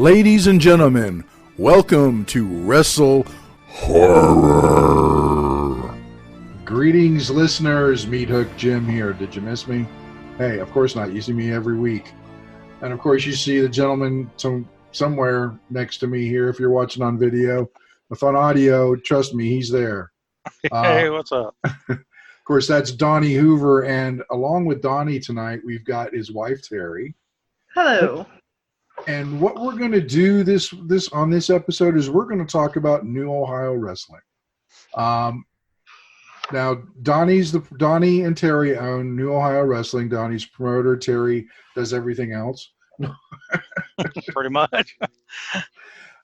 Ladies and gentlemen, welcome to Wrestle Horror. Greetings, listeners. Meat Hook Jim here. Did you miss me? Hey, of course not. You see me every week. And of course, you see the gentleman somewhere next to me here if you're watching on video. If on audio, trust me, he's there. Hey, what's up? Of course, that's Donnie Hoover. And along with Donnie tonight, we've got his wife, Terrie. Hello. And what we're going to do this on this episode is we're going to talk about New Ohio wrestling. Now, Donnie and Terrie own New Ohio Wrestling. Donnie's promoter. Terrie does everything else. Pretty much.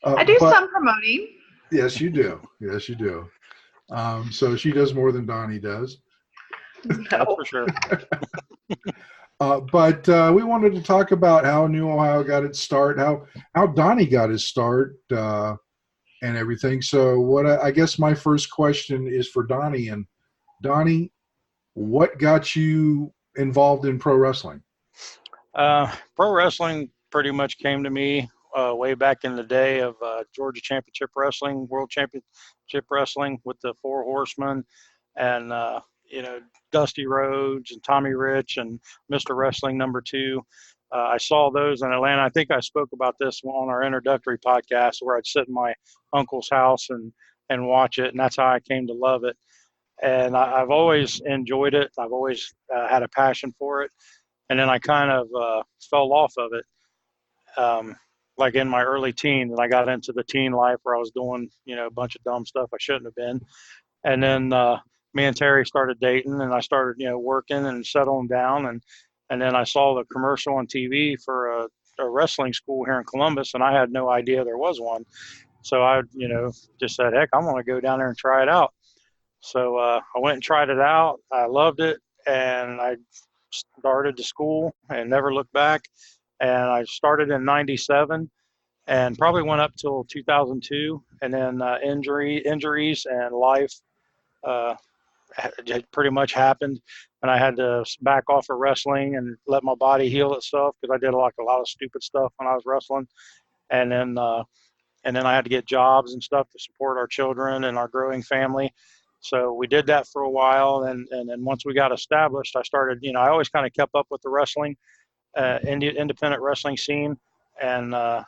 I do some promoting. Yes, you do. Yes, you do. So she does more than Donnie does. No. That's for sure. But we wanted to talk about how New Ohio got its start, how Donnie got his start, and everything. So I guess my first question is for Donnie. And Donnie, what got you involved in pro wrestling? Pro wrestling pretty much came to me way back in the day of Georgia Championship Wrestling, World Championship Wrestling with the Four Horsemen, and Dusty Rhodes and Tommy Rich and Mr. Wrestling #2. I saw those in Atlanta. I think I spoke about this on our introductory podcast where I'd sit in my uncle's house and watch it, and that's how I came to love it. And I've always enjoyed it. I've always had a passion for it. And then I kind of fell off of it. Like in my early teens, and I got into the teen life where I was doing, a bunch of dumb stuff I shouldn't have been. And then me and Terrie started dating, and I started, working and settling down. And then I saw the commercial on TV for a wrestling school here in Columbus, and I had no idea there was one. So I, just said, heck, I'm going to go down there and try it out. So I went and tried it out. I loved it, and I started the school and never looked back. And I started in '97 and probably went up till 2002. And then injuries and life it pretty much happened. And I had to back off of wrestling and let my body heal itself because I did a lot of stupid stuff when I was wrestling. And then I had to get jobs and stuff to support our children and our growing family. So we did that for a while, and then once we got established, I started, I always kind of kept up with the wrestling, independent wrestling scene, and I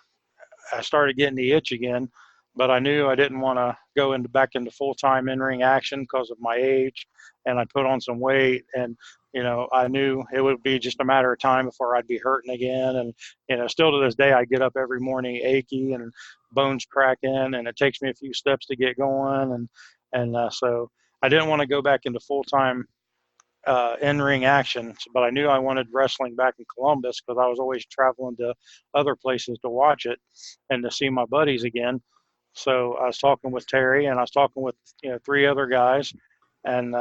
started getting the itch again, but I knew I didn't want to go back into full-time in-ring action because of my age, and I put on some weight, and, I knew it would be just a matter of time before I'd be hurting again, and, still to this day, I get up every morning achy and bones cracking, and it takes me a few steps to get going, and so I didn't want to go back into full-time in-ring action, but I knew I wanted wrestling back in Columbus because I was always traveling to other places to watch it and to see my buddies again. So I was talking with Terrie, and I was talking with 3 other guys, and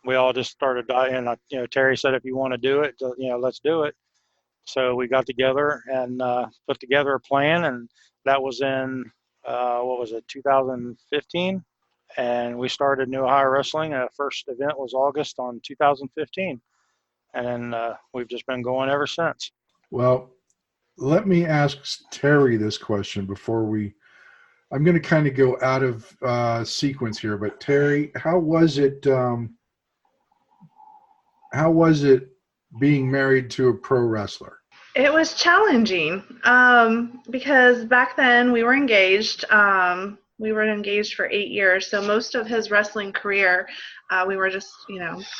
we all just started. And Terrie said, "If you want to do it, let's do it." So we got together and put together a plan, and that was in 2015. And we started New Ohio Wrestling. First event was August on 2015. And then we've just been going ever since. Well, let me ask Terrie this question before I'm going to kind of go out of sequence here. But Terrie, how was it being married to a pro wrestler? It was challenging because back then we were engaged. We were engaged for 8 years, so most of his wrestling career, we were just,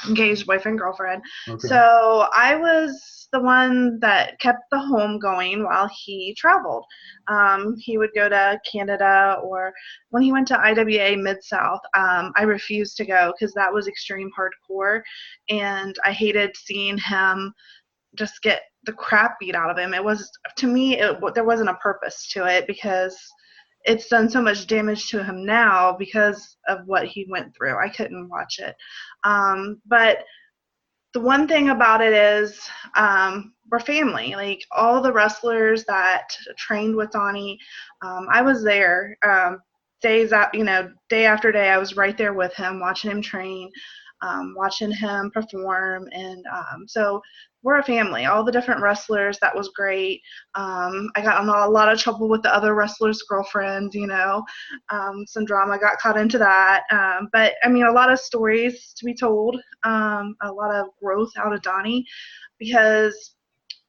engaged, boyfriend, girlfriend. Okay. So I was the one that kept the home going while he traveled. He would go to Canada, or when he went to IWA Mid-South, I refused to go because that was extreme hardcore, and I hated seeing him just get the crap beat out of him. It was, to me, there wasn't a purpose to it because it's done so much damage to him now because of what he went through. I couldn't watch it. But the one thing about it is we're family. Like all the wrestlers that trained with Donnie, I was there days out, day after day. I was right there with him, watching him train, watching him perform. And so we're a family. All the different wrestlers, that was great. I got in a lot of trouble with the other wrestlers' girlfriends, some drama got caught into that. But I mean, a lot of stories to be told, a lot of growth out of Donnie, because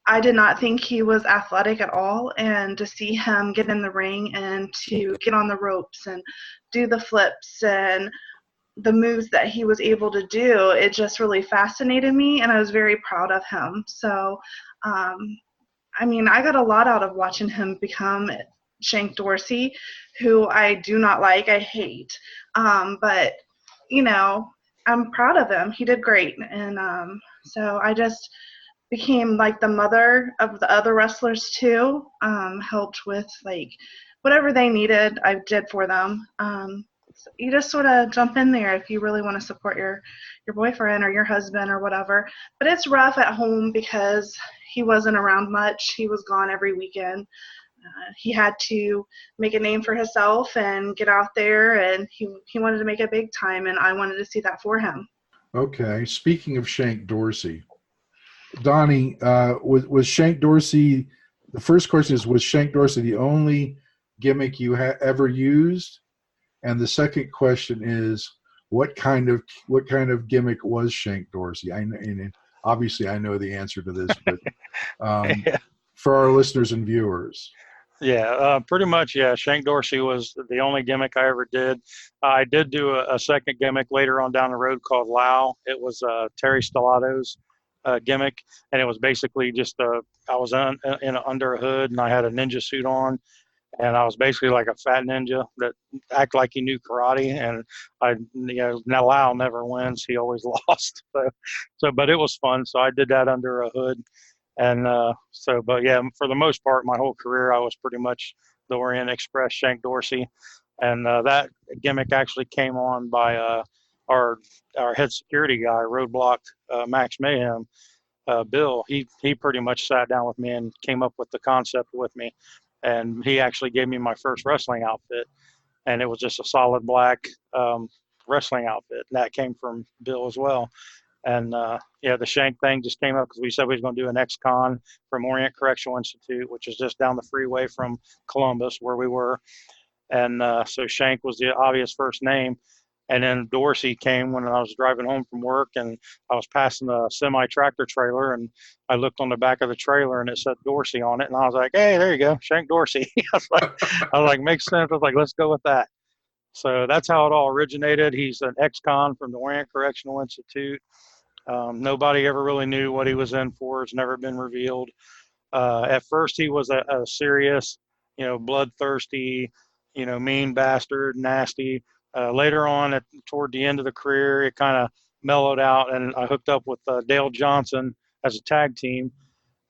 I did not think he was athletic at all, and to see him get in the ring and to get on the ropes and do the flips and the moves that he was able to do, it just really fascinated me, and I was very proud of him. So, I mean, I got a lot out of watching him become Shank Dorsey, who I do not like, I hate. But, I'm proud of him. He did great. And so I just became like the mother of the other wrestlers too, helped with like whatever they needed, I did for them. So you just sort of jump in there if you really want to support your boyfriend or your husband or whatever. But it's rough at home because he wasn't around much. He was gone every weekend. He had to make a name for himself and get out there, and he wanted to make it big time, and I wanted to see that for him. Okay. Speaking of Shank Dorsey, Donnie, was Shank Dorsey, the first question is, was Shank Dorsey the only gimmick you ever used? And the second question is, what kind of gimmick was Shank Dorsey? And obviously I know the answer to this, but Yeah. for our listeners and viewers. Yeah, pretty much. Yeah, Shank Dorsey was the only gimmick I ever did. I did do a second gimmick later on down the road called Lau. It was Terry Stellato's gimmick, and it was basically just I was under a hood, and I had a ninja suit on, and I was basically like a fat ninja that acted like he knew karate. And now Lau never wins; he always lost. But it was fun. So I did that under a hood. And but yeah, for the most part, my whole career, I was pretty much the Orient Express Shank Dorsey. And that gimmick actually came on by our head security guy, Roadblock Max Mayhem, Bill. He pretty much sat down with me and came up with the concept with me. And he actually gave me my first wrestling outfit. And it was just a solid black wrestling outfit. And that came from Bill as well. And the Shank thing just came up because we said we was going to do an ex-con from Orient Correctional Institute, which is just down the freeway from Columbus where we were. And so Shank was the obvious first name. And then Dorsey came when I was driving home from work, and I was passing a semi-tractor trailer, and I looked on the back of the trailer and it said Dorsey on it. And I was like, hey, there you go, Shank Dorsey. I was like, makes sense. I was like, let's go with that. So that's how it all originated. He's an ex-con from the Orient Correctional Institute. Nobody ever really knew what he was in for. It's never been revealed. At first, he was a serious, bloodthirsty, mean bastard, nasty. Later on, toward the end of the career, it kind of mellowed out, and I hooked up with Dale Johnson as a tag team.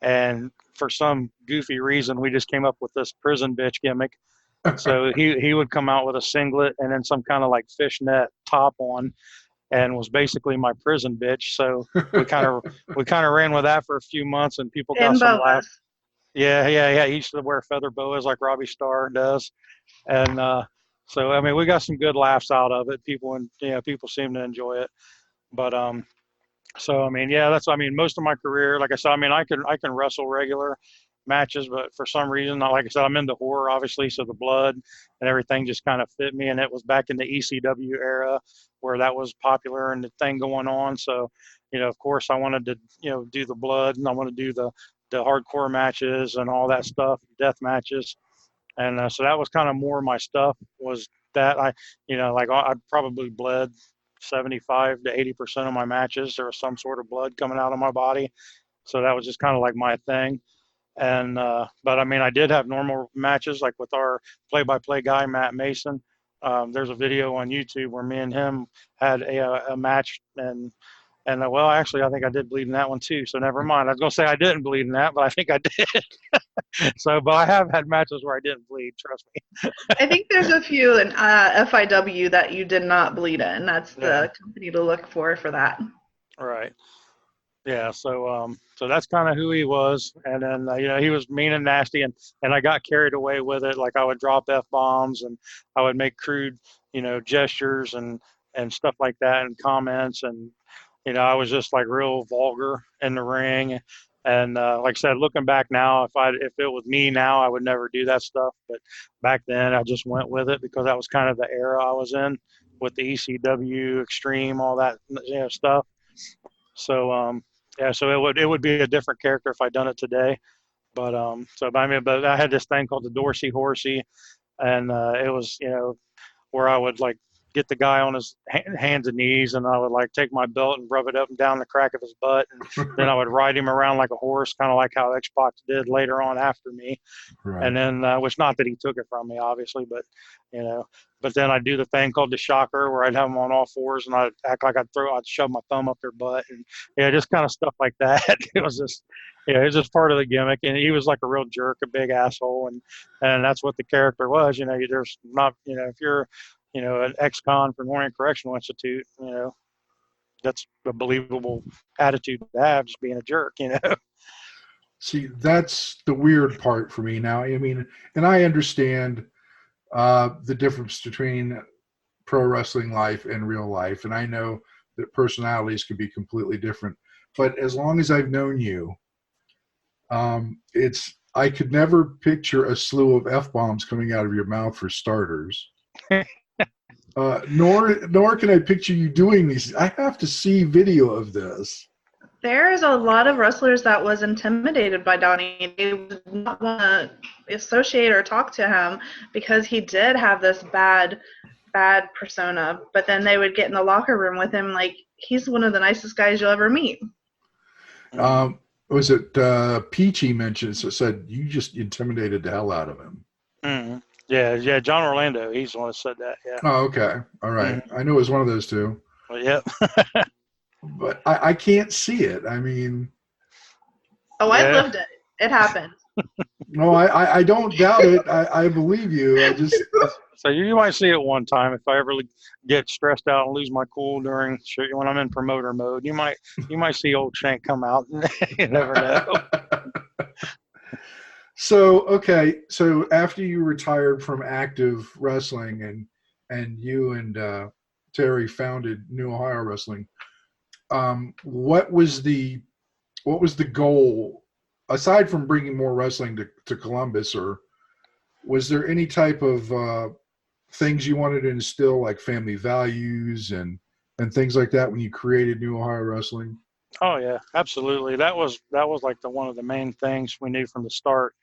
And for some goofy reason, we just came up with this prison bitch gimmick. So he would come out with a singlet and then some kind of like fishnet top on, and was basically my prison bitch. So we kind of ran with that for a few months, and people got some laughs. Yeah. He used to wear feather boas like Robbie Starr does, and so I mean we got some good laughs out of it. People seem to enjoy it. But so I mean most of my career, like I said, I can wrestle regular matches, but for some reason, like I said, I'm into horror, obviously, so the blood and everything just kind of fit me. And it was back in the ECW era where that was popular and the thing going on. So, of course, I wanted to, do the blood, and I want to do the hardcore matches and all that stuff, death matches. And so that was kind of more my stuff, was that I probably bled 75 to 80% of my matches. There was some sort of blood coming out of my body. So that was just kind of like my thing. And but I mean, I did have normal matches, like with our play-by-play guy Matt Mason. There's a video on YouTube where me and him had a match, and well, actually, I think I did bleed in that one too. So never mind. I was gonna say I didn't bleed in that, but I think I did. So, but I have had matches where I didn't bleed. Trust me. I think there's a few in FIW that you did not bleed in. That's the company to look for that. Right. Yeah, so that's kind of who he was, and then he was mean and nasty, and I got carried away with it. Like I would drop F-bombs, and I would make crude, gestures and stuff like that, and comments, and I was just like real vulgar in the ring. And like I said, looking back now, if it was me now, I would never do that stuff. But back then, I just went with it because that was kind of the era I was in with the ECW Extreme, all that stuff. So yeah, so it would be a different character if I'd done it today. But I had this thing called the Dorsey Horsey, and it was where I would like get the guy on his hands and knees, and I would like take my belt and rub it up and down the crack of his butt, and then I would ride him around like a horse, kind of like how Xbox did later on after me. Right. And then, which not that he took it from me, obviously, but you know, but then I'd do the thing called the shocker, where I'd have them on all fours, and I'd act like I'd shove my thumb up their butt, and yeah, just kind of stuff like that. It was just, it was just part of the gimmick, and he was like a real jerk, a big asshole, and that's what the character was. There's not, if you're, an ex-con from Orion Correctional Institute, that's a believable attitude to have, just being a jerk. See, that's the weird part for me now. I mean, and I understand the difference between pro wrestling life and real life, and I know that personalities can be completely different. But as long as I've known you, I could never picture a slew of F-bombs coming out of your mouth, for starters. Nor can I picture you doing these. I have to see video of this. There's a lot of wrestlers that was intimidated by Donnie. They would not want to associate or talk to him because he did have this bad persona. But then they would get in the locker room with him like he's one of the nicest guys you'll ever meet. Was it Peachy mentioned? So said you just intimidated the hell out of him. Mm-hmm. Yeah. John Orlando, he's the one that said that. Yeah. Oh, okay. All right. I knew it was one of those two. Well, yep. But I can't see it. I mean. Oh, I lived it. It happened. No, I don't doubt it. I believe you. I just. So you might see it one time if I ever get stressed out and lose my cool when I'm in promoter mode. You might see old Shank come out. You never know. So after you retired from active wrestling and you and Terrie founded New Ohio Wrestling, what was the goal aside from bringing more wrestling to Columbus, or was there any type of things you wanted to instill, like family values and things like that, when you created New Ohio Wrestling? Oh yeah, absolutely. That was like one of the main things we knew from the start,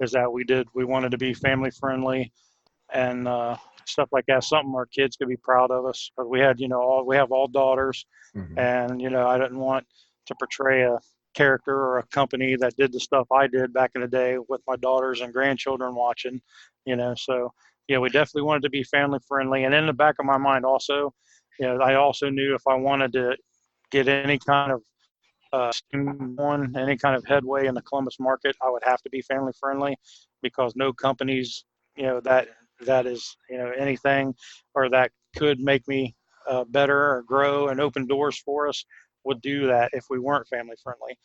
is that we wanted to be family friendly and stuff like that. Something our kids could be proud of us. But we had, we have all daughters, and I didn't want to portray a character or a company that did the stuff I did back in the day with my daughters and grandchildren watching. So yeah, we definitely wanted to be family friendly. And in the back of my mind also, I also knew if I wanted to get any kind of any kind of headway in the Columbus market, I would have to be family friendly, because no companies, that is, anything or that could make me better or grow and open doors for us would do that if we weren't family friendly.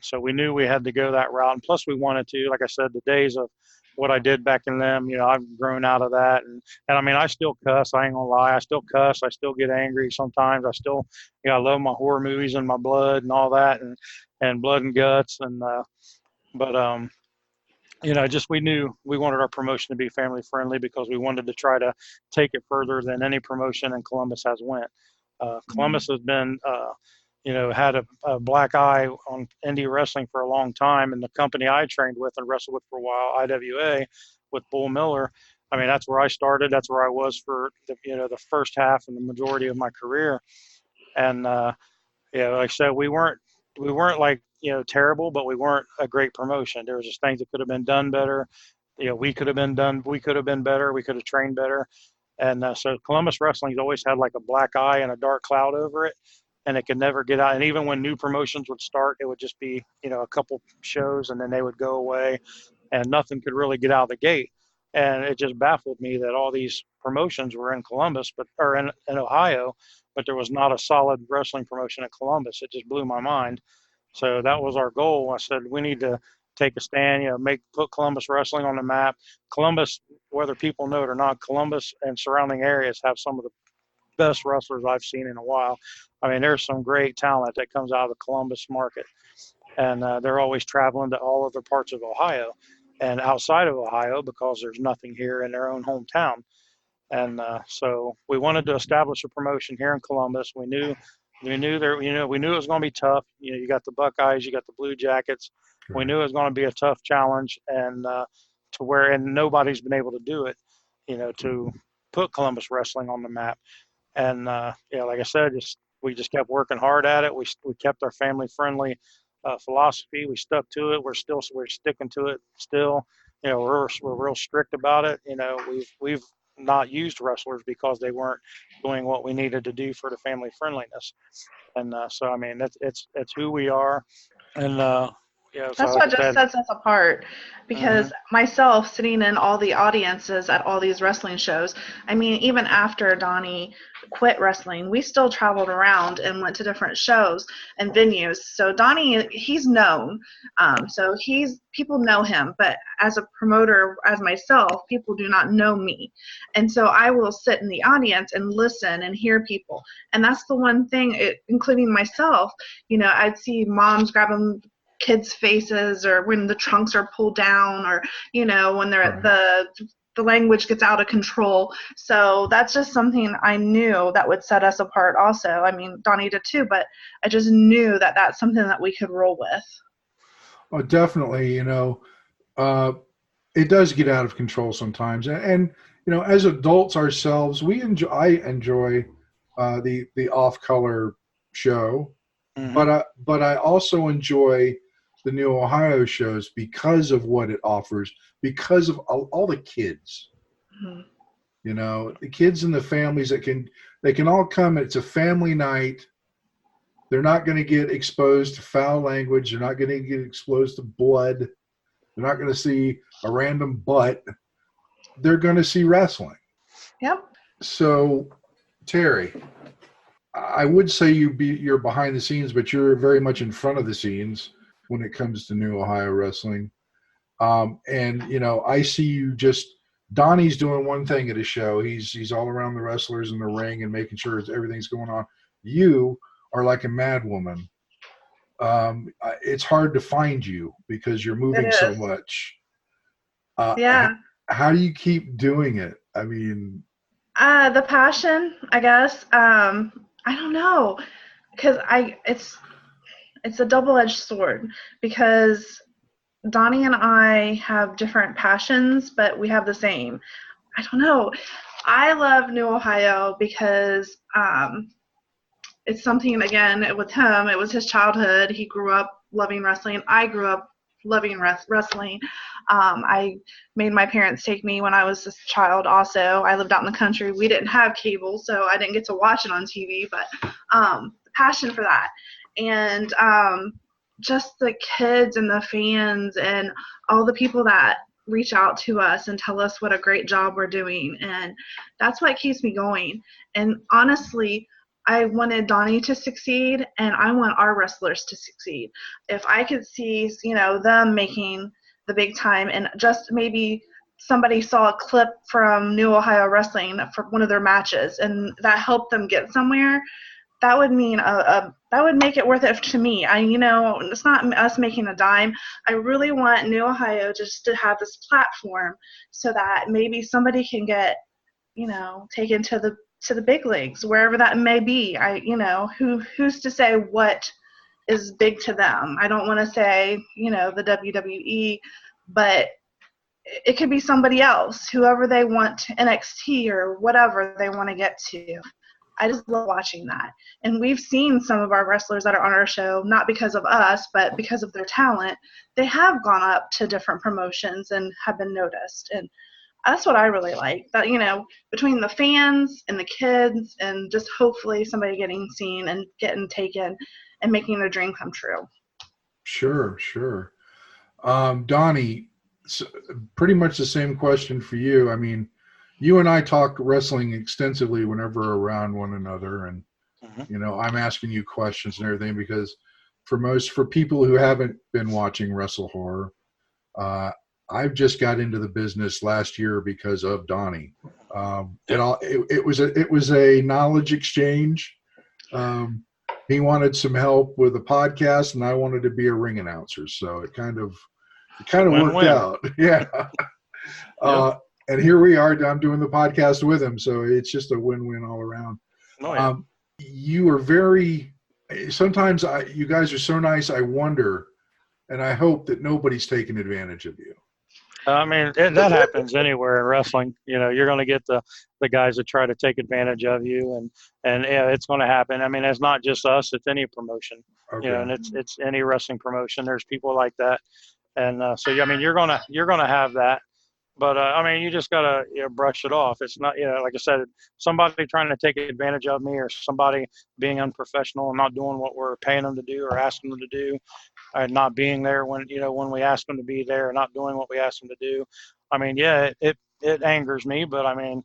So we knew we had to go that route. And plus we wanted to, like I said, the days of what I did back in them, I've grown out of that. And I mean, I still cuss. I ain't gonna lie. I still cuss. I still get angry sometimes. I still, I love my horror movies and my blood and all that, and blood and guts. Just we knew we wanted our promotion to be family friendly, because we wanted to try to take it further than any promotion in Columbus has went. Columbus has been, had a black eye on indie wrestling for a long time. And the company I trained with and wrestled with for a while, IWA, with Bull Miller, I mean, that's where I started. That's where I was for the first half and the majority of my career. And like I said, we weren't like terrible, but we weren't a great promotion. There was just things that could have been done better. We could have been better. We could have trained better. And so Columbus Wrestling's always had like a black eye and a dark cloud over it, and it could never get out. And even when new promotions would start, it would just be, a couple shows, and then they would go away, and nothing could really get out of the gate. And it just baffled me that all these promotions were in Columbus, or in Ohio, but there was not a solid wrestling promotion in Columbus. It just blew my mind. So that was our goal. I said, we need to take a stand, put Columbus wrestling on the map. Columbus, whether people know it or not, Columbus and surrounding areas have some of the best wrestlers I've seen in a while. I mean, there's some great talent that comes out of the Columbus market, and they're always traveling to all other parts of Ohio and outside of Ohio because there's nothing here in their own hometown. And so we wanted to establish a promotion here in Columbus. We knew there, we knew it was going to be tough. You got the Buckeyes, you got the Blue Jackets. We Right. knew it was going to be a tough challenge, and and nobody's been able to do it, to put Columbus wrestling on the map. And like I said, we just kept working hard at it. We kept our family friendly philosophy. We stuck to it. We're sticking to it still. We're real strict about it. We've not used wrestlers because they weren't doing what we needed to do for the family friendliness. And so I mean, it's who we are. And so That's like what I just said. sets us apart, Mhm. because myself sitting in all the audiences at all these wrestling shows, I mean, even after Donnie quit wrestling, we still traveled around and went to different shows and venues. So Donnie, he's known. So people know him, but as a promoter, as myself, people do not know me. And so I will sit in the audience and listen and hear people. And that's the one thing, including myself, I'd see moms grabbing kids' faces, or when the trunks are pulled down, or when they're Right. the language gets out of control. So that's just something I knew that would set us apart also. I mean, Donnie did too, but I just knew that that's something that we could roll with. Oh, definitely. Uh, it does get out of control sometimes, and as adults ourselves, I enjoy the off color show, Mhm. but I also enjoy the New Ohio shows because of what it offers, because of all the kids. Mhm. The kids and the families they can all come. It's a family night. They're not going to get exposed to foul language. They're not going to get exposed to blood. They're not going to see a random butt. They're going to see wrestling. Yep. So, Terry, I would say you're behind the scenes, but you're very much in front of the scenes when it comes to New Ohio wrestling. And I see you just Donnie's doing one thing at a show. He's all around the wrestlers in the ring and making sure everything's going on. You are like a mad woman. It's hard to find you because you're It moving so is. much. Uh, Yeah. how do you keep doing it? I mean, The passion, I guess. I don't know, because it's a double-edged sword, because Donnie and I have different passions, but we have the same. I don't know. I love New Ohio because it's something, again, with him, it was his childhood. He grew up loving wrestling. I grew up loving wrestling. I made my parents take me when I was a child also. I lived out in the country. We didn't have cable, so I didn't get to watch it on TV, but passion for that. And just the kids and the fans and all the people that reach out to us and tell us what a great job we're doing. And that's what keeps me going. And honestly, I wanted Donnie to succeed, and I want our wrestlers to succeed. If I could see, them making the big time, and just maybe somebody saw a clip from New Ohio Wrestling for one of their matches, and that helped them get somewhere, that would mean that would make it worth it to me. It's not us making a dime. I really want New Ohio just to have this platform so that maybe somebody can get, taken to the big leagues, wherever that may be. Who's to say what is big to them? I don't want to say, the WWE, but it could be somebody else, whoever they want, NXT or whatever they want to get to. I just love watching that. And we've seen some of our wrestlers that are on our show, not because of us, but because of their talent. They have gone up to different promotions and have been noticed. And that's what I really like. That, between the fans and the kids and just hopefully somebody getting seen and getting taken and making their dream come true. sure, sure. Donnie, pretty much the same question for you. I mean, you and I talk wrestling extensively whenever we're around one another, and Mhm. I'm asking you questions and everything because for people who haven't been watching Wrestle Horror, uh, I've just got into the business last year because of Donnie. It was a knowledge exchange. He wanted some help with a podcast, and I wanted to be a ring announcer, so it kind of worked out. Yeah. And here we are. I'm doing the podcast with him, so it's just a win-win all around. Oh, yeah. You are very. Sometimes you guys are so nice. I wonder, and I hope that nobody's taking advantage of you. I mean, that happens anywhere in wrestling. You know, you're going to get the guys that try to take advantage of you, and yeah, it's going to happen. I mean, it's not just us; it's any promotion. Okay. You know, and it's any wrestling promotion. There's people like that, and so yeah, I mean, you're gonna have that. But I mean, you just gotta brush it off. It's not, like I said, somebody trying to take advantage of me, or somebody being unprofessional and not doing what we're paying them to do or asking them to do, and not being there when we ask them to be there, and not doing what we ask them to do. I mean, yeah, it angers me, but I mean,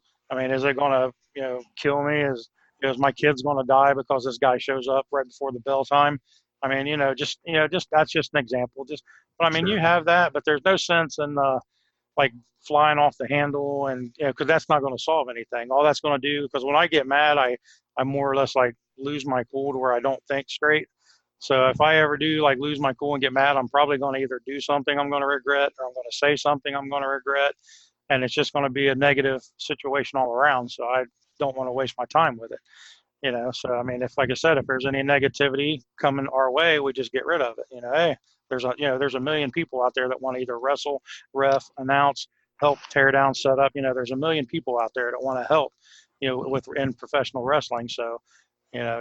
is it gonna kill me? Is my kid's gonna die because this guy shows up right before the bell time? I mean, just that's just an example. But I mean, Sure. You have that, but there's no sense in like flying off the handle, and because that's not going to solve anything. All that's going to do, because when I get mad, I more or less like lose my cool to where I don't think straight. So if I ever do like lose my cool and get mad, I'm probably going to either do something I'm going to regret, or I'm going to say something I'm going to regret, and it's just going to be a negative situation all around. So I don't want to waste my time with it. So I mean, if, like I said, if there's any negativity coming our way, we just get rid of it. Hey, there's a million people out there that want to either wrestle, ref, announce, help, tear down, set up. There's a million people out there that want to help, in professional wrestling. So,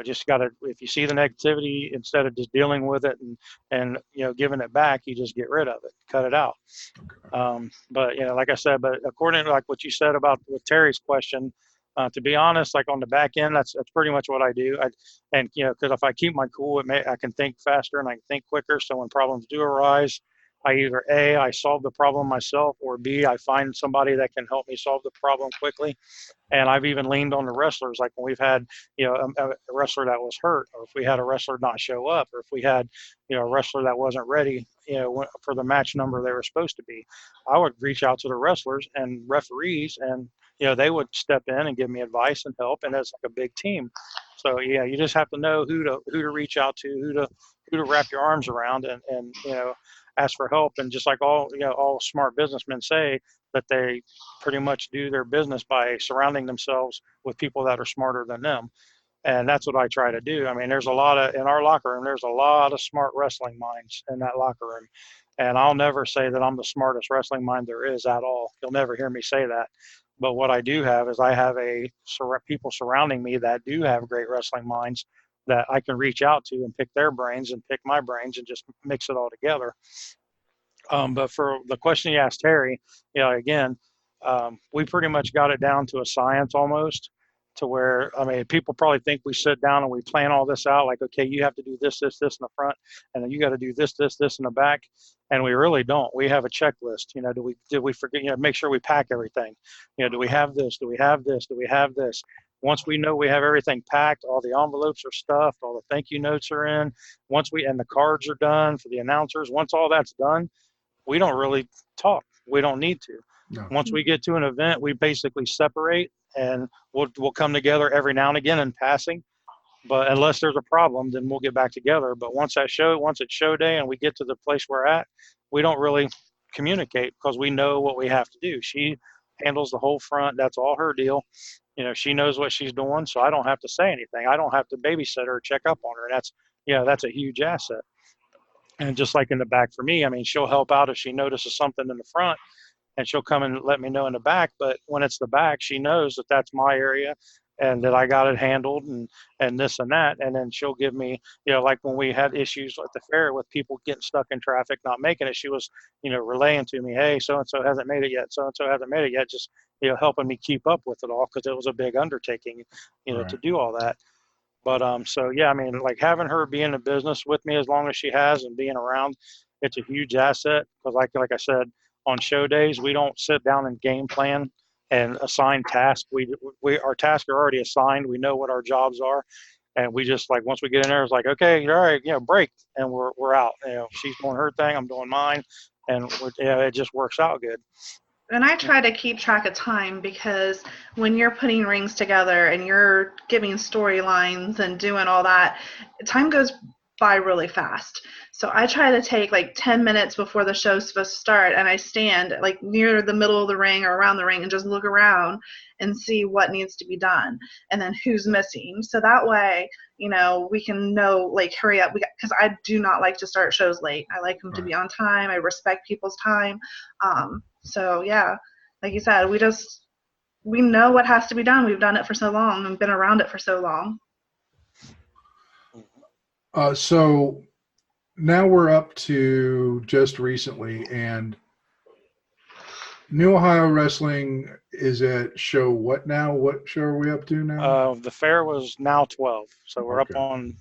just got to, if you see the negativity, instead of just dealing with it and giving it back, you just get rid of it, cut it out. But like I said, but according to like what you said about with Terry's question, to be honest, like on the back end, that's pretty much what I do. Because if I keep my cool, I can think faster and I can think quicker. So when problems do arise, I either A, I solve the problem myself, or B, I find somebody that can help me solve the problem quickly. And I've even leaned on the wrestlers, like when we've had, a wrestler that was hurt, or if we had a wrestler not show up, or if we had, a wrestler that wasn't ready, for the match number they were supposed to be. I would reach out to the wrestlers and referees, and they would step in and give me advice and help, and it's like a big team. So yeah, you just have to know who to reach out to, who to wrap your arms around, and ask for help. And just like all smart businessmen say, that they pretty much do their business by surrounding themselves with people that are smarter than them. And that's what I try to do. I mean, there's a lot of, in our locker room, there's a lot of smart wrestling minds in that locker room. And I'll never say that I'm the smartest wrestling mind there is at all. You'll never hear me say that. But what I do have is I have people surrounding me that do have great wrestling minds that I can reach out to and pick their brains and pick my brains and just mix it all together. But for the question you asked Terry, again, we pretty much got it down to a science almost, to where, I mean, people probably think we sit down and we plan all this out, like, okay, you have to do this, this, this in the front, and then you got to do this, this, this in the back. And we really don't. We have a checklist. Did we forget, make sure we pack everything. Do we have this? Do we have this? Do we have this? Once we know we have everything packed, all the envelopes are stuffed, all the thank you notes are in, and the cards are done for the announcers, once all that's done, we don't really talk. We don't need to. No. Once we get to an event, we basically separate, and we'll come together every now and again in passing. But unless there's a problem, then we'll get back together. But once it's show day and we get to the place we're at, we don't really communicate, because we know what we have to do. She handles the whole front. That's all her deal. She knows what she's doing, so I don't have to say anything. I don't have to babysit her or check up on her. And that's a huge asset. And just like in the back for me, I mean, she'll help out if she notices something in the front, and she'll come and let me know in the back. But when it's the back, she knows that that's my area and that I got it handled, and this and that. And then she'll give me, like when we had issues at the fair with people getting stuck in traffic, not making it, she was, relaying to me, hey, so-and-so hasn't made it yet. So-and-so hasn't made it yet. Just, helping me keep up with it all, because it was a big undertaking, right, to do all that. But so yeah, I mean, like having her be in the business with me as long as she has and being around, it's a huge asset. Because like I said, on show days, we don't sit down and game plan and assign tasks. Our tasks are already assigned. We know what our jobs are, and we just, like, once we get in there, it's like, okay, all right, break, and we're out. She's doing her thing, I'm doing mine, it just works out good. And I try to keep track of time, because when you're putting rings together and you're giving storylines and doing all that, time goes by really fast. So I try to take like 10 minutes before the show's supposed to start, and I stand like near the middle of the ring or around the ring and just look around and see what needs to be done and then who's missing. So that way, we can know, like, hurry up. Because I do not like to start shows late. I like them to be on time. I respect people's time. So yeah, like you said, we know what has to be done. We've done it for so long and been around it for so long. So now we're up to just recently, and New Ohio Wrestling is at show what now? What show are we up to now? The fair was now 12, so we're up on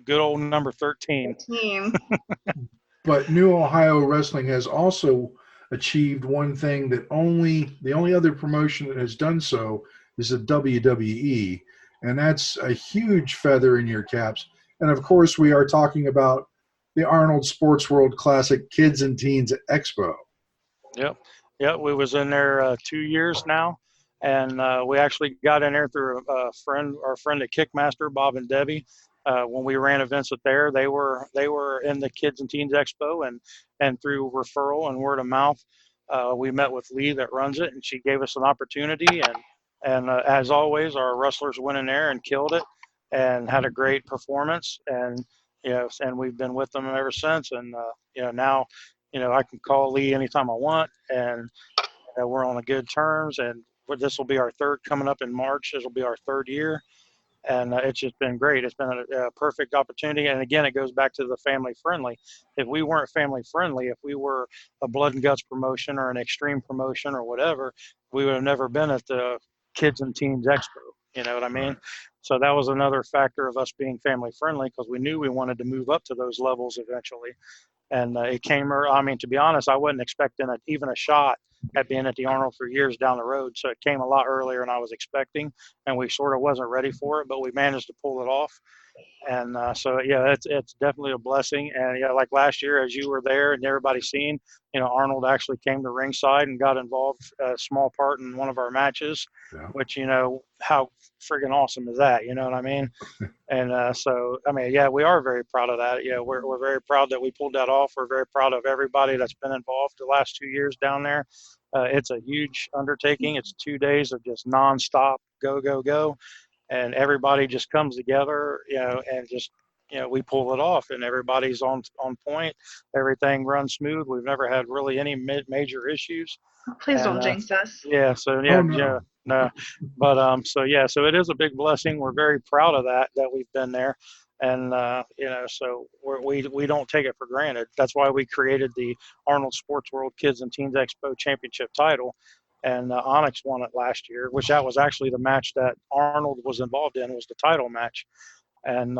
good old number 13. 13. But New Ohio Wrestling has also achieved one thing that the only other promotion that has done so is the WWE, and that's a huge feather in your caps. And of course, we are talking about the Arnold Sports World Classic Kids and Teens Expo. Yep. We was in there 2 years now, and we actually got in there through our friend at Kickmaster, Bob and Debbie. When we ran events at there, they were in the Kids and Teens Expo, and through referral and word of mouth, we met with Lee that runs it, and she gave us an opportunity, and as always, our wrestlers went in there and killed it, and had a great performance, and and we've been with them ever since, and now. I can call Lee anytime I want, and we're on a good terms. And this will be our third, coming up in March. This will be our third year, and it's just been great. It's been a perfect opportunity. And again, it goes back to the family friendly. If we weren't family friendly, if we were a blood and guts promotion or an extreme promotion or whatever, we would have never been at the Kids and Teens Expo. You know what I mean? So that was another factor of us being family friendly, because we knew we wanted to move up to those levels eventually. And it came, I mean, to be honest, I wasn't expecting even a shot at being at the Arnold for years down the road. So it came a lot earlier than I was expecting, and we sort of wasn't ready for it, but we managed to pull it off. And so, yeah, it's definitely a blessing. And yeah, like last year, as you were there and everybody seen, Arnold actually came to ringside and got involved a small part in one of our matches, which, how friggin' awesome is that? You know what I mean? And so, I mean, yeah, we are very proud of that. Yeah, we're very proud that we pulled that off. We're very proud of everybody that's been involved the last 2 years down there. It's a huge undertaking. It's 2 days of just nonstop go, go, go. And everybody just comes together, and just, we pull it off, and everybody's on point. Everything runs smooth. We've never had really any major issues. Please don't jinx us. Yeah. So no. But so yeah. So it is a big blessing. We're very proud of that we've been there, and so we don't take it for granted. That's why we created the Arnold Sports World Kids and Teens Expo Championship title. And Onyx won it last year, which that was actually the match that Arnold was involved in, was the title match. And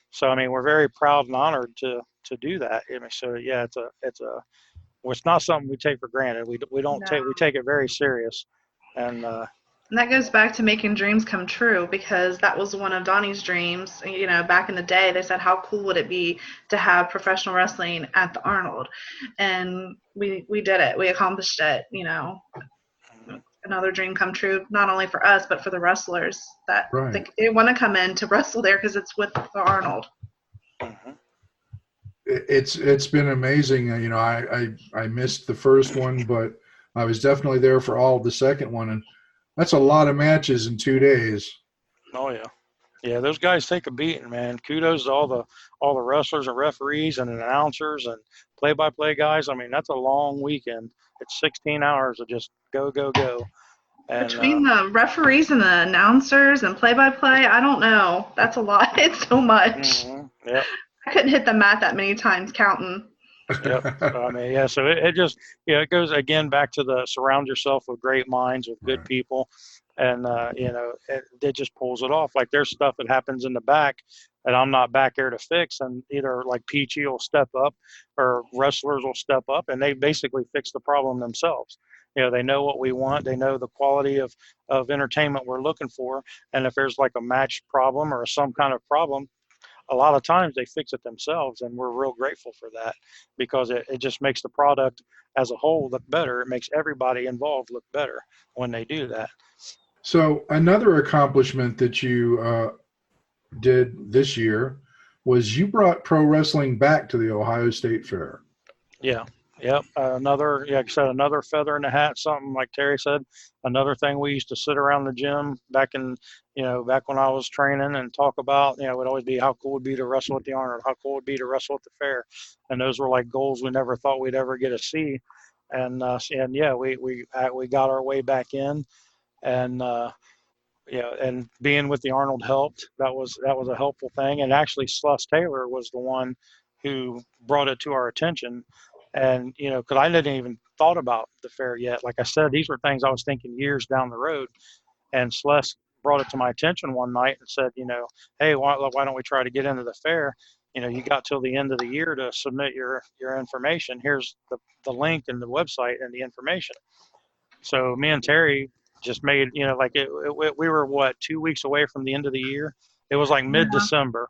so, I mean, we're very proud and honored to do that. I mean, so yeah, it's not something we take for granted. We take it very serious. And that goes back to making dreams come true, because that was one of Donnie's dreams. Back in the day, they said, how cool would it be to have professional wrestling at the Arnold? And we did it. We accomplished it. Another dream come true, not only for us, but for the wrestlers that they want to come in to wrestle there, because it's with the Arnold. It's been amazing. I missed the first one, but I was definitely there for all of the second one, and that's a lot of matches in 2 days. Oh yeah. Yeah, those guys take a beating, man. Kudos to all the wrestlers and referees and announcers and play-by-play guys. I mean, that's a long weekend. It's 16 hours of just go, go, go. And, between the referees and the announcers and play-by-play, I don't know. That's a lot. It's so much. Yeah. I couldn't hit the mat that many times counting. Yep. So, I mean, yeah. So it just, it goes again back to the surround yourself with great minds, with good people, and it just pulls it off. Like, there's stuff that happens in the back that I'm not back there to fix, and either like Peachy will step up or wrestlers will step up, and they basically fix the problem themselves. They know what we want. They know the quality of entertainment we're looking for, and if there's like a match problem or some kind of problem, a lot of times they fix it themselves, and we're real grateful for that, because it just makes the product as a whole look better. It makes everybody involved look better when they do that. So another accomplishment that you did this year was you brought pro wrestling back to the Ohio State Fair. Yeah. Yep. Another, like I said, another feather in the hat, something like Terry said, another thing we used to sit around the gym back in, back when I was training and talk about, it would always be how cool it would be to wrestle at the Arnold, how cool it would be to wrestle at the fair. And those were like goals we never thought we'd ever get to see. And yeah, we got our way back in, and, and being with the Arnold helped. That was a helpful thing. And actually, Sluss Taylor was the one who brought it to our attention. And because I didn't even thought about the fair yet. Like I said, these were things I was thinking years down the road. And Sluss brought it to my attention one night and said, hey, why don't we try to get into the fair? You got till the end of the year to submit your information. Here's the link and the website and the information. So me and Terry just made, we were 2 weeks away from the end of the year. It was like mid-December,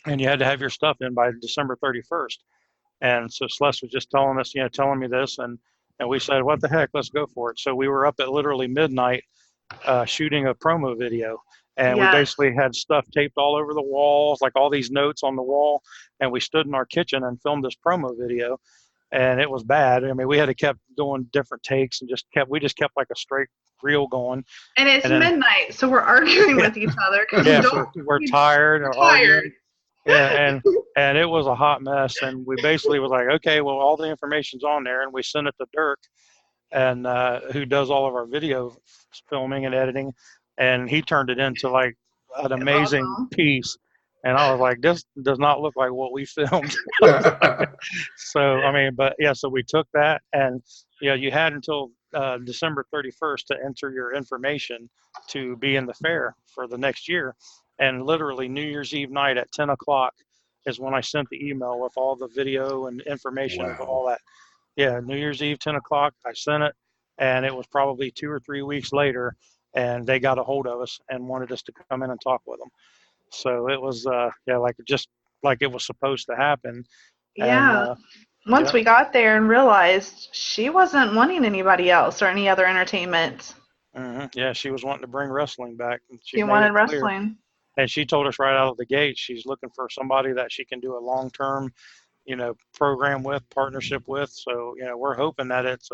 and you had to have your stuff in by December 31st. And so Celeste was just telling us, telling me this, and we said, what the heck, let's go for it. So we were up at literally midnight shooting a promo video. And we basically had stuff taped all over the walls, like all these notes on the wall. And we stood in our kitchen and filmed this promo video. And it was bad. I mean, we had to kept doing different takes and we just kept like a straight reel going. And it's midnight, so we're arguing with each other. So we're tired or arguing. Yeah, and it was a hot mess. And we basically was like, okay, well, all the information's on there, and we sent it to Dirk, and who does all of our video filming and editing, and he turned it into like an amazing piece. And I was like, this does not look like what we filmed. So, I mean, but yeah, so we took that, and you had until December 31st to enter your information to be in the fair for the next year. And literally New Year's Eve night at 10 o'clock is when I sent the email with all the video and information of all that. Yeah, New Year's Eve, 10 o'clock, I sent it, and it was probably 2 or 3 weeks later, and they got a hold of us and wanted us to come in and talk with them. So it was, just like it was supposed to happen. Yeah. And, once we got there and realized she wasn't wanting anybody else or any other entertainment. Mm-hmm. Yeah, she was wanting to bring wrestling back. She wanted wrestling. And she told us right out of the gate she's looking for somebody that she can do a long-term, program with, partnership with. So, we're hoping that it's,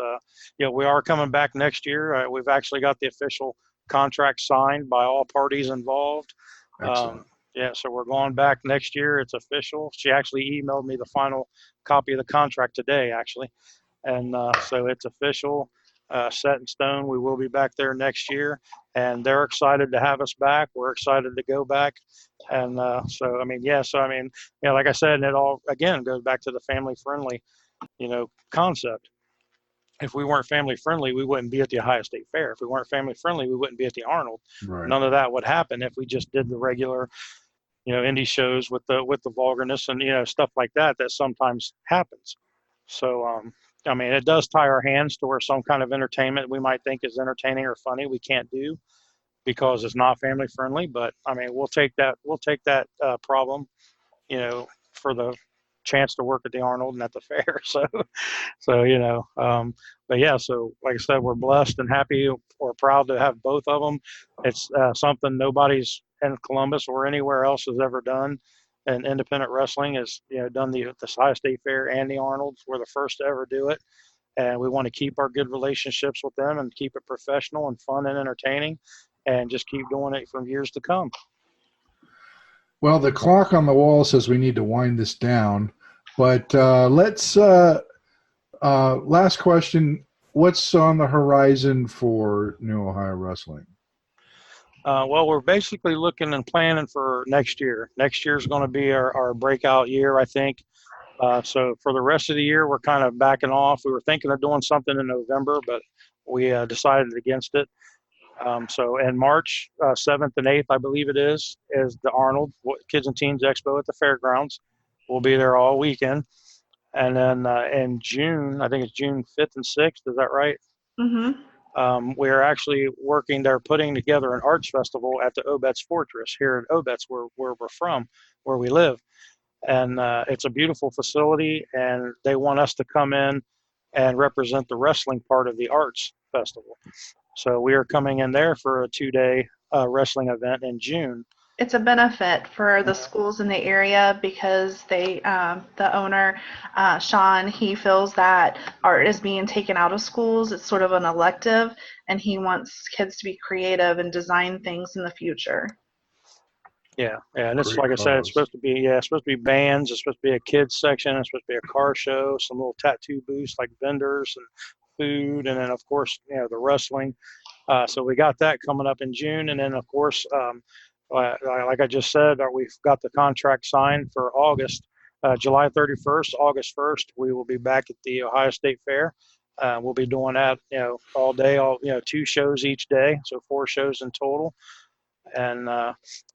we are coming back next year. We've actually got the official contract signed by all parties involved. So we're going back next year. It's official. She actually emailed me the final copy of the contract today, actually. And so it's official, set in stone. We will be back there next year, and they're excited to have us back. We're excited to go back. And like I said, and it all, again, goes back to the family-friendly, concept. If we weren't family friendly, we wouldn't be at the Ohio State Fair. If we weren't family friendly, we wouldn't be at the Arnold. Right. None of that would happen if we just did the regular, indie shows with the vulgarness and stuff like that sometimes happens. So it does tie our hands to where some kind of entertainment we might think is entertaining or funny we can't do because it's not family friendly. But we'll take that problem, for the chance to work at the Arnold and at the fair. So but yeah, so like I said, we're blessed and happy or proud to have both of them. It's something nobody's in Columbus or anywhere else has ever done. And independent wrestling has, done the Ohio State Fair and the Arnold's. We're the first to ever do it. And we want to keep our good relationships with them and keep it professional and fun and entertaining and just keep doing it for years to come. Well, the clock on the wall says we need to wind this down, but let's last question. What's on the horizon for New Ohio Wrestling? Well, we're basically looking and planning for next year. Next year is going to be our breakout year, I think. So for the rest of the year, we're kind of backing off. We were thinking of doing something in November, but we decided against it. So in March 7th and 8th, I believe it is the Arnold Kids and Teens Expo at the fairgrounds. We'll be there all weekend. And then in June, I think it's June 5th and 6th. Is that right? Mm-hmm. We're actually working there, putting together an arts festival at the Obetz Fortress here at Obetz, where we're from. where we live. And it's a beautiful facility, and they want us to come in and represent the wrestling part of the arts festival. So we are coming in there for a 2-day wrestling event in June. It's a benefit for the schools in the area because the owner, Sean, he feels that art is being taken out of schools. It's sort of an elective, and he wants kids to be creative and design things in the future. Yeah, and it's Great like I said, it's cause. supposed to be bands. It's supposed to be a kids section. It's supposed to be a car show, some little tattoo booths like vendors and food, and then of course the wrestling. So we got that coming up in June, and then of course, like I just said, we've got the contract signed for August, July 31st, August 1st. We will be back at the Ohio State Fair. We'll be doing that all day, 2 shows each day, so 4 shows in total. And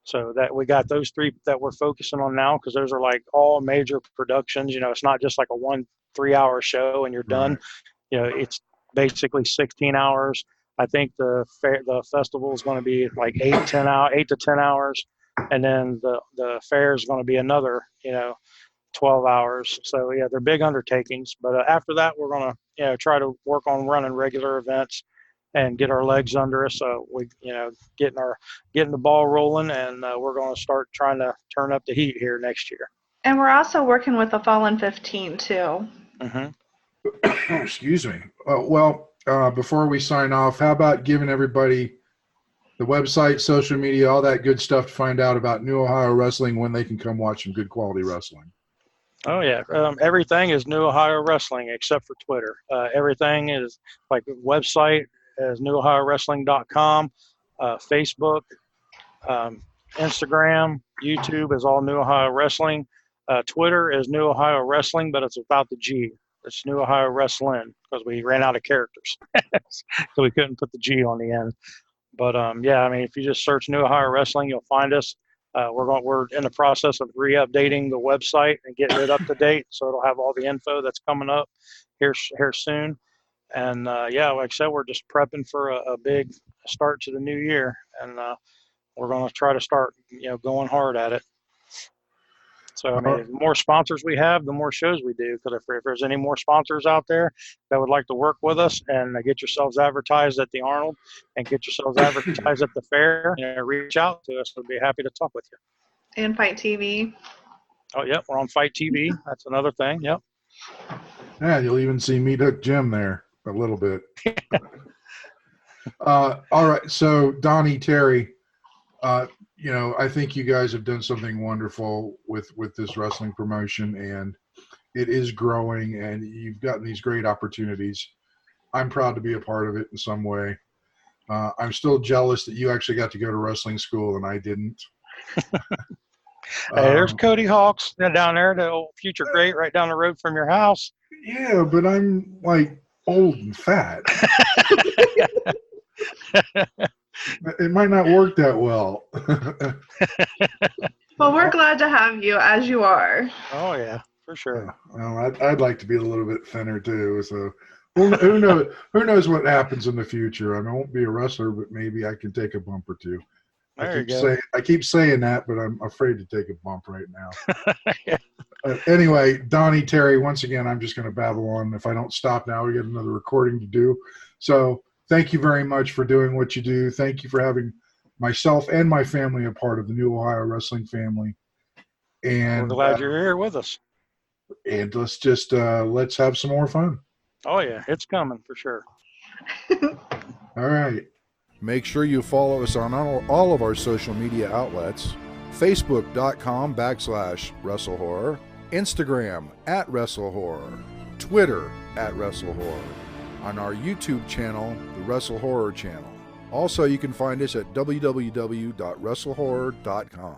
so that we got those 3 that we're focusing on now, because those are like all major productions. It's not just like a 1-3-hour show and you're done. Right. It's basically 16 hours. I think the festival is going to be like 8 to 10 hours, and then the fair is going to be another 12 hours. So yeah, they're big undertakings. But after that, we're going to try to work on running regular events and get our legs under us. So we getting the ball rolling, and we're going to start trying to turn up the heat here next year. And we're also working with the Fallen 15 too. Mm-hmm. Excuse me. Before we sign off, how about giving everybody the website, social media, all that good stuff to find out about New Ohio Wrestling, when they can come watch some good quality wrestling? Oh yeah, everything is New Ohio Wrestling except for Twitter. Everything is like website is newohiowrestling.com, Facebook, Instagram, YouTube is all New Ohio Wrestling. Twitter is New Ohio Wrestling, but it's without the G. It's New Ohio Wrestling because we ran out of characters, so we couldn't put the G on the end. But if you just search New Ohio Wrestling, you'll find us. We're in the process of re-updating the website and getting it up to date, so it'll have all the info that's coming up here soon. And like I said, we're just prepping for a big start to the new year, and we're going to try to start going hard at it. So the more sponsors we have, the more shows we do. Because if there's any more sponsors out there that would like to work with us and get yourselves advertised at the Arnold and get yourselves advertised at the fair, reach out to us. We'd be happy to talk with you. And Fight TV. Oh, yep, we're on Fight TV. That's another thing. Yep. Yeah, you'll even see Meat Hook Jim there a little bit. All right, so Donnie, Terrie, I think you guys have done something wonderful with this wrestling promotion, and it is growing, and you've gotten these great opportunities. I'm proud to be a part of it in some way. I'm still jealous that you actually got to go to wrestling school and I didn't. Hey, there's Cody Hawks down there, the old future great, right down the road from your house. Yeah, but I'm like old and fat. It might not work that well. Well, we're glad to have you as you are. Oh yeah, for sure. Well, I'd like to be a little bit thinner too. So who knows? Who knows what happens in the future? I won't be a wrestler, but maybe I can take a bump or two. I keep saying that, but I'm afraid to take a bump right now. Yeah. Anyway, Donnie, Terrie, once again, I'm just going to babble on. If I don't stop now, we get another recording to do. So thank you very much for doing what you do. Thank you for having myself and my family a part of the New Ohio Wrestling family. And we're glad you're here with us. And let's have some more fun. Oh yeah, it's coming for sure. All right. Make sure you follow us on all of our social media outlets. Facebook.com/WrestleHorror, Instagram @WrestleHorror, Twitter @WrestleHorror, on our YouTube channel, the Wrestle Horror channel. Also, you can find us at www.wrestlehorror.com.